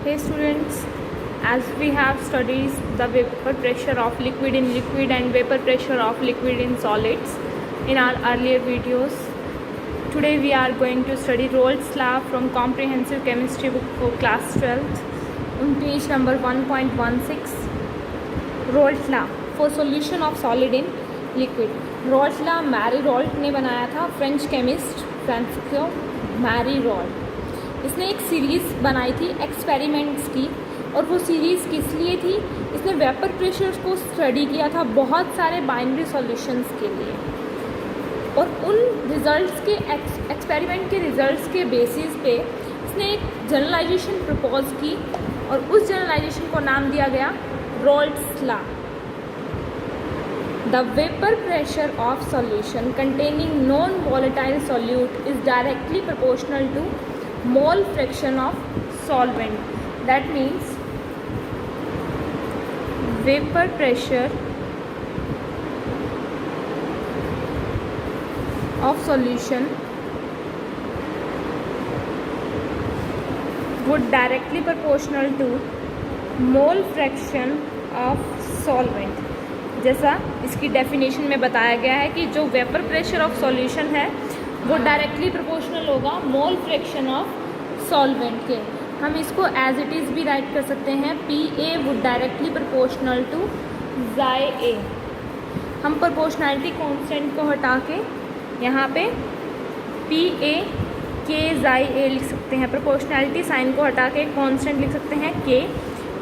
Hey students, as we have studied the vapor pressure of liquid in liquid and vapor pressure of liquid in solids in our earlier videos, today we are going to study Rolle's law from comprehensive chemistry book for class 12th on page number 1.16. Rolle's law for solution of solid in liquid. Rolle's law Marie Raoult ने बनाया था, French chemist Francisco Marie Raoult. इसने एक series बनाई थी experiments की, और वो सीरीज़ किस लिए थी? इसने वेपर प्रेशर को स्टडी किया था बहुत सारे बाइनरी सॉल्यूशंस के लिए, और उन रिजल्ट्स के एक्सपेरिमेंट के रिजल्ट्स के बेसिस पे इसने एक जनरलाइजेशन प्रपोज की, और उस जनरलाइजेशन को नाम दिया गया Raoult's law. The vapor pressure of solution containing non-volatile solute is directly proportional to mole fraction of solvent. That means vapor pressure of solution would directly proportional to mole fraction of solvent. जैसा इसकी definition में बताया गया है कि जो vapour pressure of solution है वो डायरेक्टली प्रोपोर्शनल होगा मोल फ्रैक्शन ऑफ सॉल्वेंट के। हम इसको एज इट इज़ भी राइट कर सकते हैं, P A would directly proportional to chi A. हम प्रोपोर्शनैलिटी कांस्टेंट को हटा के यहाँ पे पी ए के जाई ए लिख सकते हैं। प्रोपोर्शनैलिटी साइन को हटा के कांस्टेंट लिख सकते हैं के,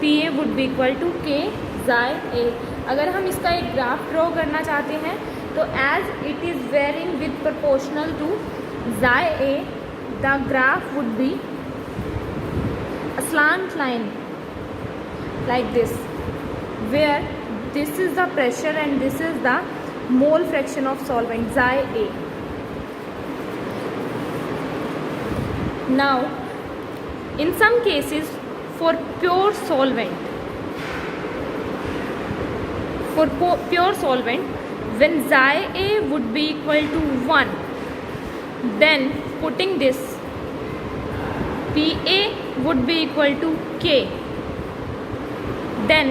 p A would be equal to K chi ए। अगर हम इसका एक ग्राफ ड्रॉ करना चाहते हैं तो as it is varying with proportional to chi A, the graph would be a slant line like this, where this is the pressure and this is the mole fraction of solvent xi A. Now in some cases for pure solvent, when xi A would be equal to 1, then putting this PA would be equal to K, then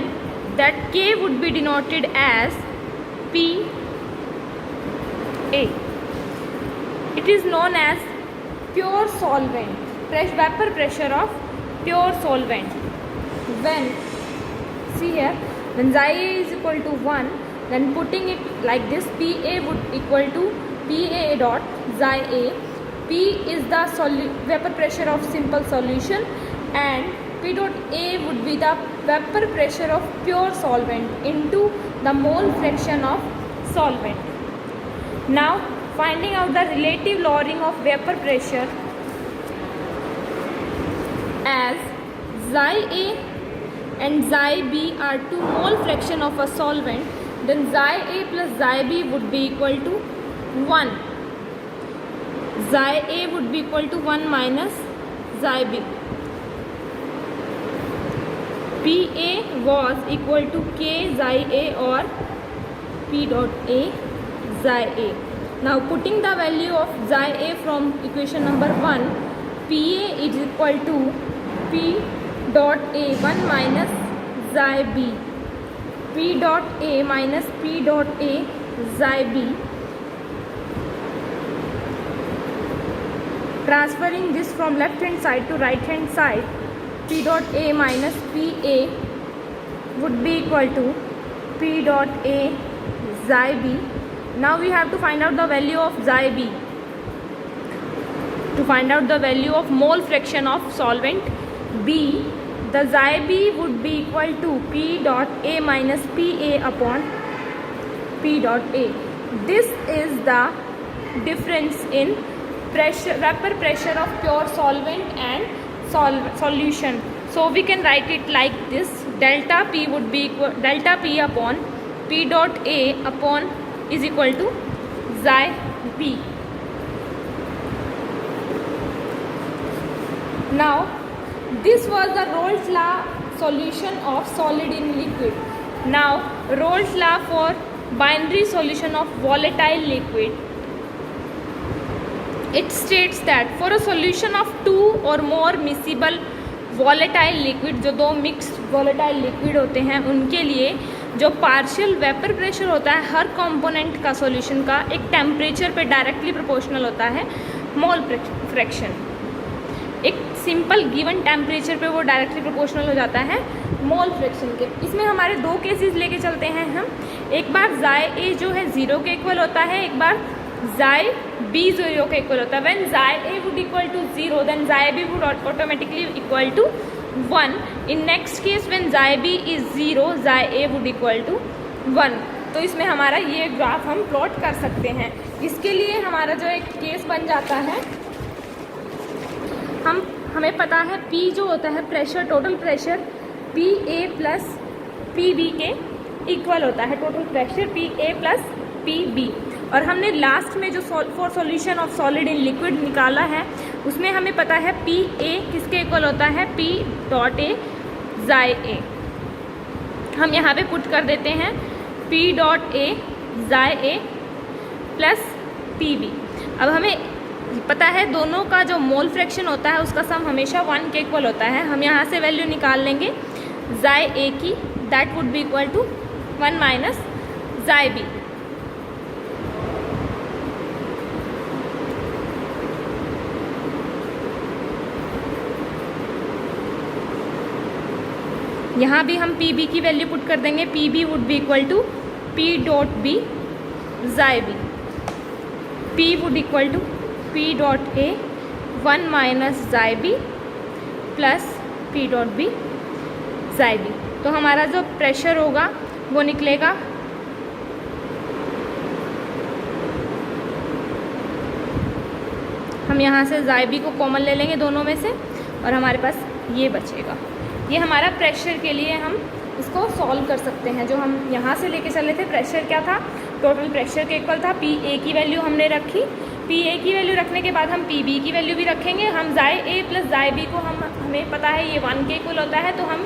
that K would be denoted as PA. It is known as pure solvent, vapor pressure of pure solvent. When, see here, when xi A is equal to 1, then putting it like this, PA would equal to PA dot xi A. P is the vapor pressure of simple solution, and P dot A would be the vapor pressure of pure solvent into the mole fraction of solvent. Now finding out the relative lowering of vapor pressure, as xi A and xi B are two mole fraction of a solvent, then xi A plus xi B would be equal to 1. Xi A would be equal to 1 minus xi B. PA was equal to K xi A or P dot A xi A. Now putting the value of xi A from equation number 1, PA is equal to P dot A 1 minus xi B. P dot A minus P dot A xi B. Transferring this from left hand side to right hand side, P dot A minus PA would be equal to P dot A xi B. Now we have to find out the value of xi B. To find out the value of mole fraction of solvent B, the xi B would be equal to P dot A minus PA upon P dot A. This is the difference in vapor pressure of pure solvent and solution. So we can write it like this: delta P would be equal, delta P upon P dot A upon is equal to xi B. Now this was the Rolle's law solution of solid in liquid. Now Rolle's law for binary solution of volatile liquid. It states that for a solution of two or more miscible volatile liquid, जो दो mixed volatile liquid होते हैं, उनके लिए जो partial vapour pressure होता है हर component का सॉल्यूशन का एक टेम्परेचर पे डायरेक्टली प्रोपोर्शनल होता है मोल फ्रैक्शन। एक सिंपल गिवन टेम्परेचर पे वो डायरेक्टली प्रोपोर्शनल हो जाता है मोल फ्रैक्शन के। इसमें हमारे दो केसेस लेके चलते हैं हम। एक बार जाय ए जो है 0 के इक्वल होता है, एक बार जाय बी 0 के इक्वल होता है। When chi A would equal to 0 then chi B would automatically equal to 1। In next case when chi B is 0 chi A would equal to 1। तो इसमें हमारा ये ग्राफ हम प्लॉट कर सकते हैं। इसके लिए हमारा जो एक केस बन जाता है, हमें पता है P जो होता है pressure, total pressure p A plus p B के इक्वल होता है। Total pressure p A plus p B. और हमने लास्ट में जो for solution of solid in liquid निकाला है उसमें हमें पता है पी ए किसके इक्वल होता है, P डॉट ए जाय ए। हम यहाँ पे पुट कर देते हैं P डॉट ए जाय ए प्लस पी बी। अब हमें पता है दोनों का जो मोल फ्रैक्शन होता है उसका सम हमेशा 1 के इक्वल होता है। हम यहाँ से वैल्यू निकाल लेंगे जाय ए की, that would be equal to 1 minus chi B. यहाँ भी हम पी बी की वैल्यू पुट कर देंगे, P B would be equal to P dot B chi B. P would equal to P dot A 1 minus chi B plus P dot B chi B. तो हमारा जो pressure होगा वो निकलेगा हम यहाँ से जाय बी को कॉमन ले लेंगे दोनों में से और हमारे पास ये बचेगा। ये हमारा प्रेशर के लिए हम इसको सॉल्व कर सकते हैं। जो हम यहाँ से लेके चले थे प्रेशर क्या था, टोटल प्रेशर के इक्वल था। पी ए की वैल्यू हमने रखी, पी ए की वैल्यू रखने के बाद हम पी बी की वैल्यू भी रखेंगे। हम जाय ए प्लस जाय बी को हमें पता है ये 1 के इक्वल होता है, तो हम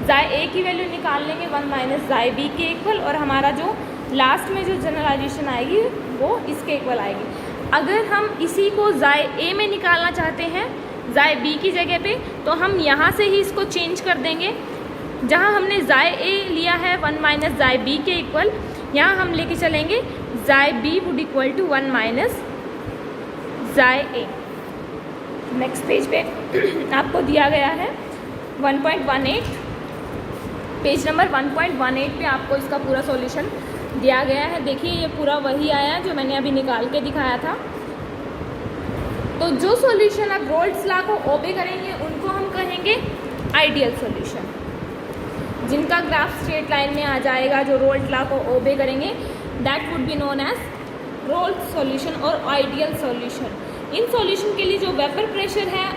जाय ए की वैल्यू निकाल लेंगे 1 माइनस जाय बी के इक्वल। और हमारा जो लास्ट में जो जनरलाइजेशन आएगी वो इसके इक्वल आएगी। अगर हम इसी को जाय ए में निकालना चाहते हैं जाय बी की जगह पे, तो हम यहाँ से ही इसको चेंज कर देंगे। जहाँ हमने जाय ए लिया है 1 माइनस जाय बी के इक्वल, यहाँ हम लेके चलेंगे chi B would equal to 1 minus chi A. Next page पे आपको दिया गया है 1.18, पेज नंबर 1.18 पे आपको इसका पूरा सॉल्यूशन दिया गया है। देखिए ये पूरा वही आया है जो मैंने अभी निकाल के दिखाया था। तो जो सॉल्यूशन अब रोल्स लॉ को ओबे करेंगे उनको हम कहेंगे आइडियल सॉल्यूशन। जिनका ग्राफ स्ट्रेट लाइन में आ जाएगा, जो रोल्स लॉ को ओबे करेंगे, that would be known as Raoult's solution और आइडियल सॉल्यूशन। इन सॉल्यूशन के लिए जो वेपर प्रेशर है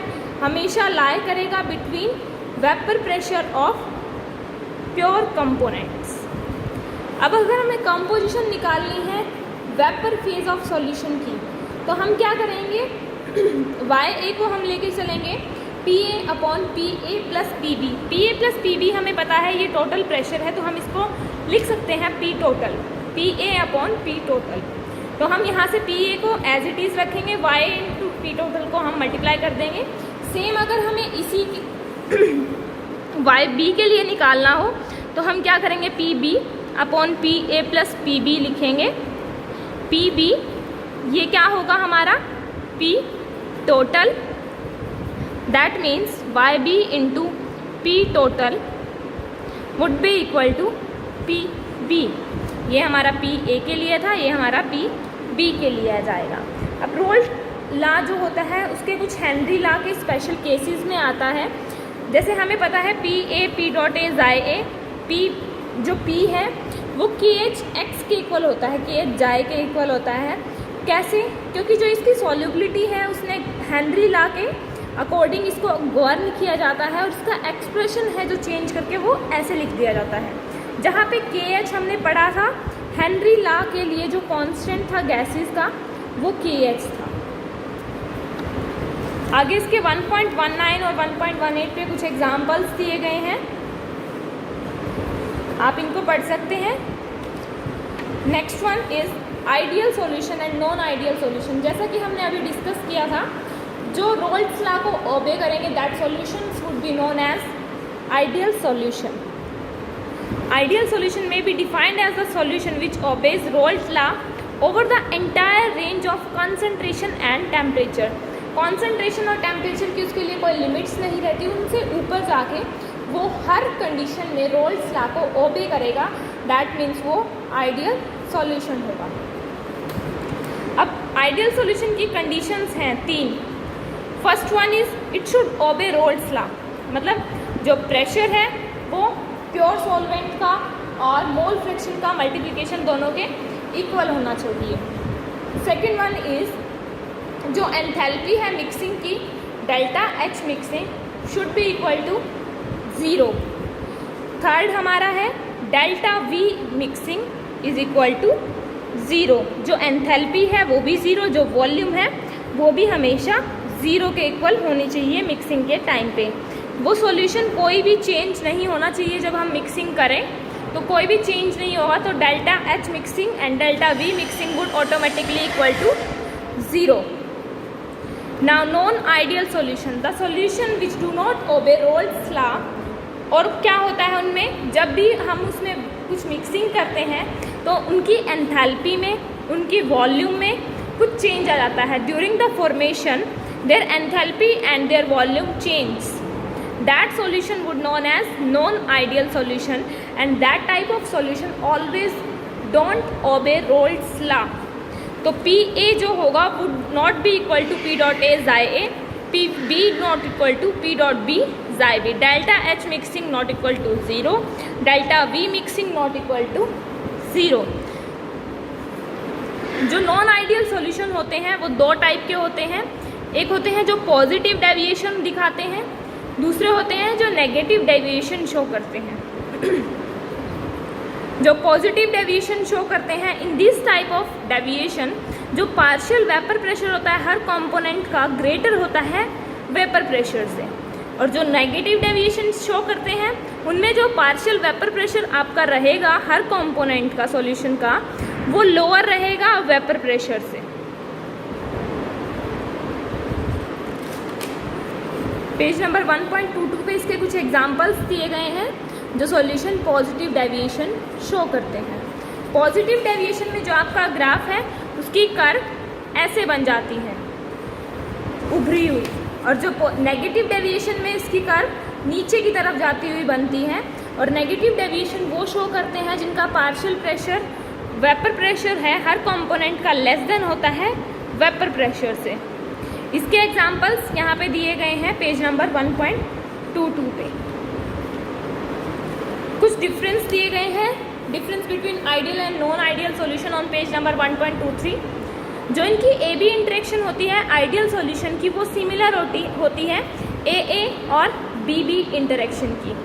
हमेशा लाई करेगा between vapour pressure of pure components. अब अगर हमें कंपोजिशन निकालनी है वेपर फेज ऑफ सॉल्यूशन की, तो हम क्या करेंगे, वाई ए को हम लेके चलेंगे p A upon p A plus p B. P A plus p B हमें पता है ये टोटल प्रेशर है, तो हम इसको लिख सकते हैं P total, P A upon P total. तो हम यहाँ से पी ए को एज इट इज़ रखेंगे, वाई इंटू पी टोटल को हम मल्टीप्लाई कर देंगे। सेम अगर हमें इसी वाई बी के लिए निकालना हो तो हम क्या करेंगे, p B upon p A plus p B लिखेंगे। पी बी ये क्या होगा हमारा, p total, that means y B into p total would be equal to p B. ये हमारा पी ए के लिए था, ये हमारा पी बी के लिए आ जाएगा। अब रोल्स लॉ जो होता है उसके कुछ हेनरी लॉ के स्पेशल केसेस में आता है। जैसे हमें पता है P A P dot A जाय ए, पी जो पी है वो के एच एक्स के इक्वल होता है, के एच जाय के इक्वल होता है। कैसे, क्योंकि जो इसकी सॉल्युबिलिटी है उसने हेनरी लॉ के अकॉर्डिंग इसको गवर्न किया जाता है और इसका एक्सप्रेशन है जो चेंज करके वो ऐसे लिख दिया जाता है। जहाँ पे के एच हमने पढ़ा था हेनरी लॉ के लिए जो कांस्टेंट था गैसेस का वो के एच था। आगे इसके 1.19 और 1.18 पे कुछ एग्जाम्पल्स दिए गए हैं, आप इनको पढ़ सकते हैं। Next one is ideal solution and non ideal solution. जैसा कि हमने अभी डिस्कस किया था जो रोल्स लॉ को ओबे करेंगे that solutions would be known as ideal solution. Ideal solution may be defined as the solution which obeys Rolle's law over the entire range of concentration and temperature. Concentration और temperature की उसके लिए कोई limits नहीं रहती, उनसे ऊपर जाके वो हर condition में Rolle's law को obey करेगा. That means वो ideal solution होगा. अब ideal solution की conditions हैं 3. First one is it should obey Rolle's law. मतलब जो pressure है वो प्योर सॉल्वेंट का और मोल फ्रैक्शन का मल्टीप्लिकेशन दोनों के इक्वल होना चाहिए. सेकेंड वन इज जो एंथैल्पी है मिक्सिंग की delta H mixing should be equal to 0. Third हमारा है delta V mixing is equal to 0. जो एंथैल्पी है वो भी 0, जो वॉल्यूम है वो भी हमेशा 0 के इक्वल होनी चाहिए मिक्सिंग के टाइम पे. वो सॉल्यूशन कोई भी चेंज नहीं होना चाहिए. जब हम मिक्सिंग करें तो कोई भी चेंज नहीं होगा, तो delta H mixing and delta V mixing would automatically equal to 0. Now non ideal solution, the solution which do not obey Raoult's law. और क्या होता है उनमें, जब भी हम उसमें कुछ मिक्सिंग करते हैं तो उनकी एंथैल्पी में, उनकी वॉल्यूम में कुछ चेंज आ जाता है. During the formation their enthalpy and their volume change. That solution would known as non-ideal solution, and that type of solution always don't obey Rolle's law. तो PA जो होगा would not be equal to P dot A xi A, PB not equal to P dot B xi B. Delta H mixing not equal to 0, delta V mixing not equal to 0. जो non ideal solution होते हैं वो दो type के होते हैं. एक होते हैं जो पॉजिटिव डेविएशन दिखाते हैं, दूसरे होते हैं जो नेगेटिव डेविएशन शो करते हैं. जो पॉजिटिव डेविएशन शो करते हैं, in this type of deviation जो पार्शियल वेपर प्रेशर होता है हर कंपोनेंट का ग्रेटर होता है वेपर प्रेशर से. और जो नेगेटिव डेविएशन शो करते हैं उनमें जो पार्शियल वेपर प्रेशर आपका रहेगा हर कंपोनेंट का सॉल्यूशन का वो लोअर रहेगा वेपर प्रेशर से. पेज नंबर 1.22 पे इसके कुछ एग्जांपल्स दिए गए हैं जो सॉल्यूशन पॉजिटिव डेविएशन शो करते हैं. पॉजिटिव डेविएशन में जो आपका ग्राफ है उसकी कर्व ऐसे बन जाती है उभरी हुई, और जो नेगेटिव डेविएशन में इसकी कर्व नीचे की तरफ जाती हुई बनती है. और नेगेटिव डेविएशन वो शो करते हैं जिनका पार्शियल प्रेशर वेपर प्रेशर है हर कंपोनेंट का लेस देन होता है वेपर प्रेशर से. इसके एग्जाम्पल्स यहाँ पे दिए गए हैं पेज नंबर 1.22 पे. कुछ डिफरेंस दिए गए हैं, difference between ideal and non ideal solution on page number 1.23. जो इनकी ए बी इंटरेक्शन होती है आइडियल सॉल्यूशन की वो सिमिलर होती है ए और बी बी इंटरेक्शन की.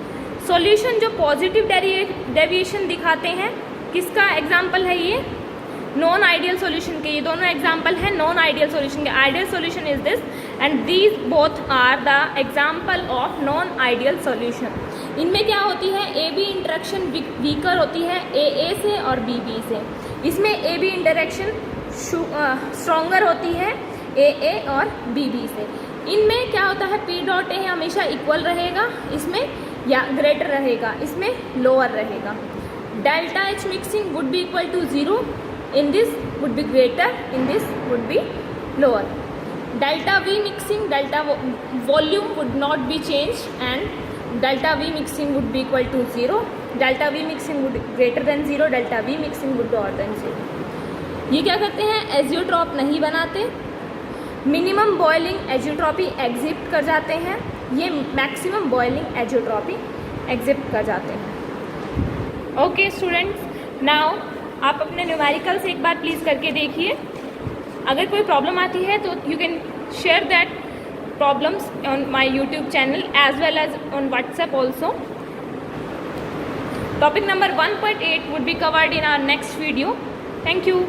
सॉल्यूशन जो पॉजिटिव डेविएशन दिखाते हैं, किसका एग्जाम्पल है ये, नॉन आइडियल सॉल्यूशन के. ये दोनों एग्जाम्पल हैं नॉन आइडियल सॉल्यूशन के. Ideal solution is this and these both are the example of non ideal solution. इनमें क्या होती है, ए बी इंटरेक्शन वीकर होती है ए से और बी बी से. इसमें ए बी इंटरेक्शन स्ट्रॉन्गर होती है ए और बी बी से. इनमें क्या होता है, पी डॉट ए हमेशा इक्वल रहेगा, इसमें या ग्रेटर रहेगा, इसमें लोअर रहेगा. Delta H mixing would be equal to 0, in this would be greater, in this would be lower. Delta V mixing, delta volume would not be changed and delta V mixing would be equal to 0. Delta V mixing would greater than 0, delta V mixing would be lower than 0. ये क्या करते हैं, azeotrope नहीं बनाते, minimum boiling एजियोट्रॉपी exit कर जाते हैं, ये मैक्सिमम बॉइलिंग एजियोट्रॉपी एग्जिट कर जाते हैं. ओके स्टूडेंट्स, नाउ आप अपने न्यूमेरिकल्स एक बार प्लीज़ करके देखिए. अगर कोई प्रॉब्लम आती है तो you can share that problems on my YouTube channel as well as on WhatsApp also. Topic number 1.8 would be covered in our next video. Thank you.